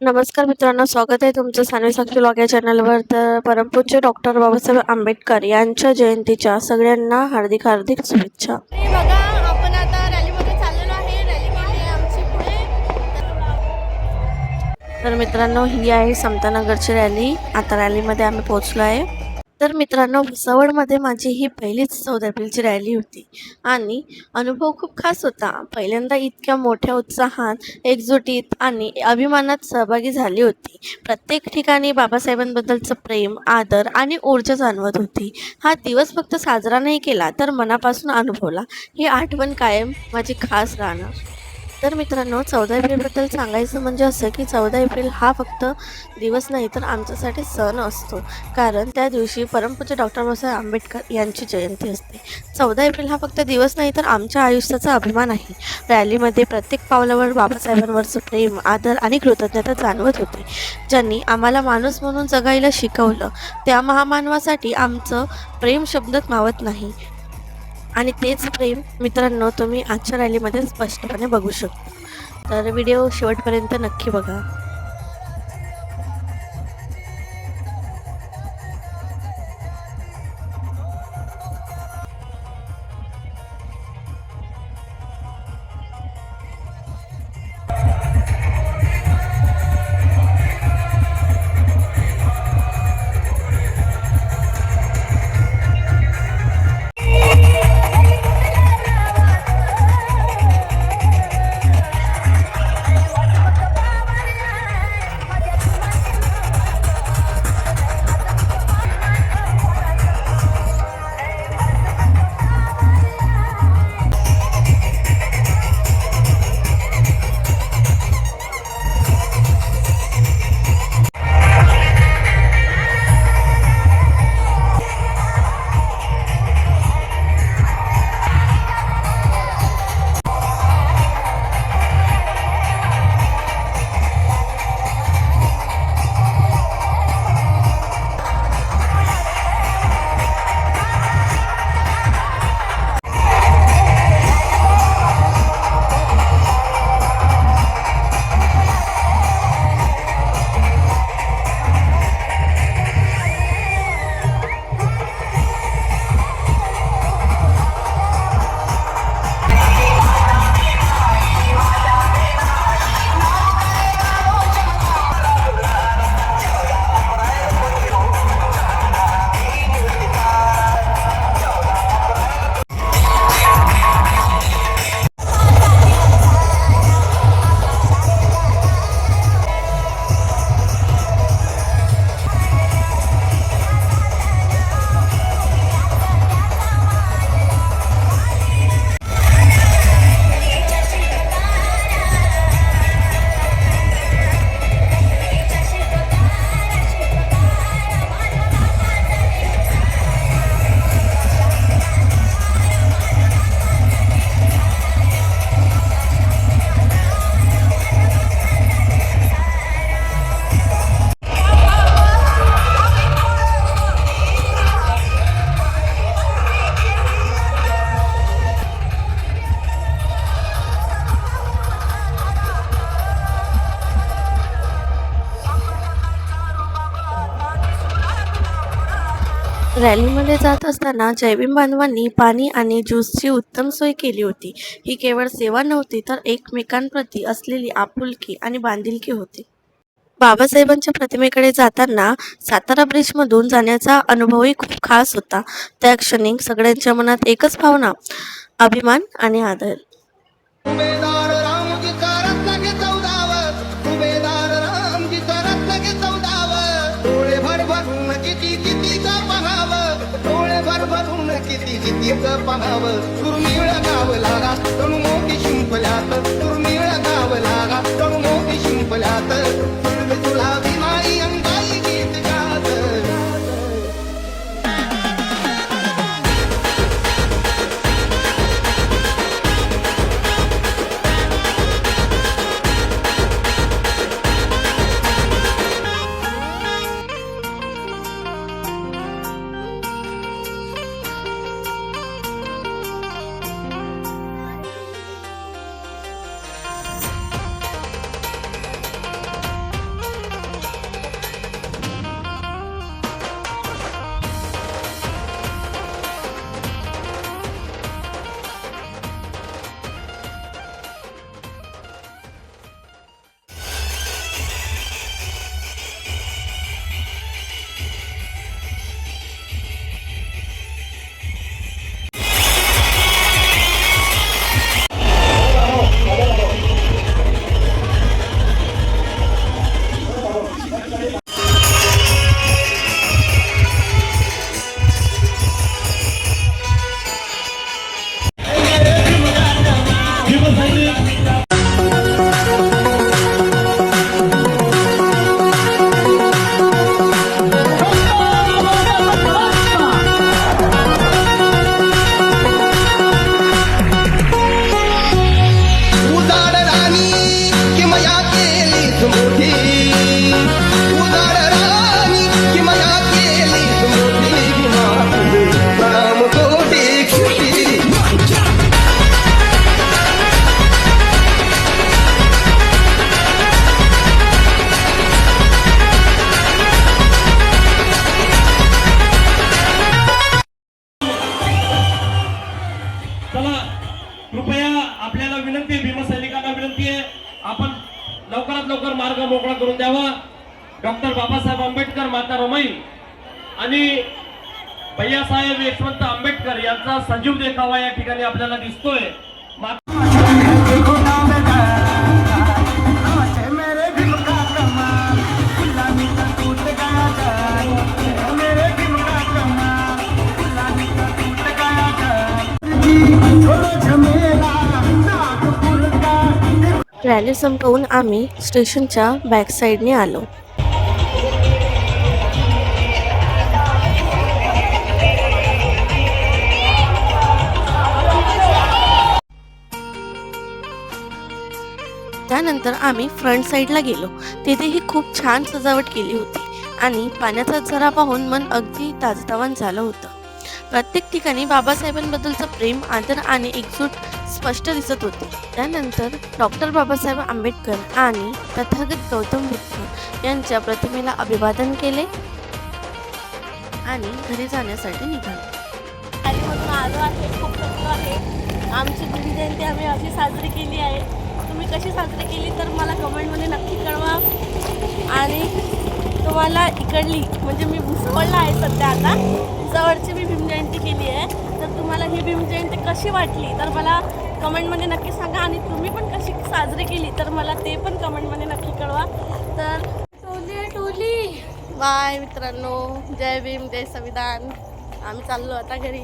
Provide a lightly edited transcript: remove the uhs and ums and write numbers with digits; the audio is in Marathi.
नमस्कार मित्रांनो, स्वागत आहे तुमचं सानवी साक्षी व्लॉग या चॅनलवर. तर परमपूज्य डॉक्टर बाबासाहेब आंबेडकर यांच्या जयंतीच्या सगळ्यांना हार्दिक हार्दिक शुभेच्छा. बघा, आपण आता रॅलीमध्ये चाललेलो आहे. रॅली गेली आमची पुढे. तर मित्रांनो, ही आहे समतानगरची रॅली. आता रॅलीमध्ये आम्ही पोहोचलो आहे. तर मित्रांनो, भुसावळमध्ये माझी ही पहिलीच 14 एप्रिलची रॅली होती आणि अनुभव खूप खास होता. पहिल्यांदा इतक्या मोठ्या उत्साहात, एकजुटीत आणि अभिमानात सहभागी झाली होती. प्रत्येक ठिकाणी बाबासाहेबांबद्दलचं प्रेम, आदर आणि ऊर्जा जाणवत होती. हा दिवस फक्त साजरा नाही केला, तर मनापासून अनुभवला. ही आठवण कायम माझी खास राहणार. तर मित्रांनो, 14 एप्रिलबद्दल सांगायचं म्हणजे असं की 14 एप्रिल हा फक्त दिवस नाही, तर आमच्यासाठी सण असतो. कारण त्या दिवशी परमपूज्य डॉक्टर बाबासाहेब आंबेडकर यांची जयंती असते. 14 एप्रिल हा फक्त दिवस नाही, तर आमच्या आयुष्याचा अभिमान आहे. रॅलीमध्ये प्रत्येक पावलावर बाबासाहेबांवरचं प्रेम, आदर आणि कृतज्ञता जाणवत होती. ज्यांनी आम्हाला माणूस म्हणून जगायला शिकवलं, त्या महामानवासाठी आमचं प्रेम शब्दात मावत नाही. आणि तेच प्रेम मित्रांनो तुम्ही आजच्या रॅलीमध्ये स्पष्टपणे बघू शकता. तर व्हिडिओ शेवटपर्यंत नक्की बघा. रॅलीमध्ये जात असताना जयभीम बांधवांनी पाणी आणि ज्यूसची उत्तम सोय केली होती. ही केवळ सेवा नव्हती, तर एकमेकांप्रती असलेली आपुलकी आणि बांधिलकी होती. बाबासाहेबांच्या प्रतिमेकडे जाताना सातारा ब्रिजमधून जाण्याचा अनुभवही खूप खास होता. त्या क्षणी सगळ्यांच्या मनात एकच भावना, अभिमान आणि आदर. पाहावं दुर्मिळ गाव लागा तणू मोठी शिंपल्यात, दुर्मिळ गाव लागा तणू मोठी शिंपल्यात, तुला बिमाई अंगाई गीत गात. लवकरात लवकर मार्ग मोकळा करून द्यावा. डॉक्टर बाबासाहेब आंबेडकर, माता रमाई आणि भैयासाहेब यशवंत आंबेडकर यांचा सजीव देखावा या ठिकाणी आपल्याला दिसतोय. रॅली संपवून आम्ही स्टेशनच्या बॅक साईडने आलो. त्यानंतर आम्ही फ्रंट साईडला गेलो. तिथेही खूप छान सजावट केली होती आणि पाण्याचा झरा पाहून मन अगदी ताजतवान झालं होतं. प्रत्येक ठिकाणी बाबासाहेबांबद्दलचं प्रेम, आदर आणि एकजूट स्पष्ट दिसत होते. त्यानंतर डॉक्टर बाबासाहेब आंबेडकर आणि तथागत गौतम बुद्ध यांच्या प्रतिमेला अभिवादन केले आणि घरी जाण्यासाठी निघालो. रॅलीमधून आलो आहे, खूप थकलो आहे. आमची गुरु जयंती आम्ही अशी साजरी केली आहे. तुम्ही कशी साजरी केली तर मला कमेंटमध्ये नक्की कळवा. आणि तुम्हाला इकडली म्हणजे मी भुसवळला आहे सध्या, आता भुसावळची मी भीमजयंती केली आहे. तर तुम्हाला ही भीमजयंती कशी वाटली तर मला कमेंटमध्ये नक्की सांगा. आणि तुम्ही पण कशी साजरी केली तर मला ते पण कमेंटमध्ये नक्की कळवा. तर टोली बाय मित्रांनो. जय भीम, जय संविधान. आम्ही चाललो आता घरी.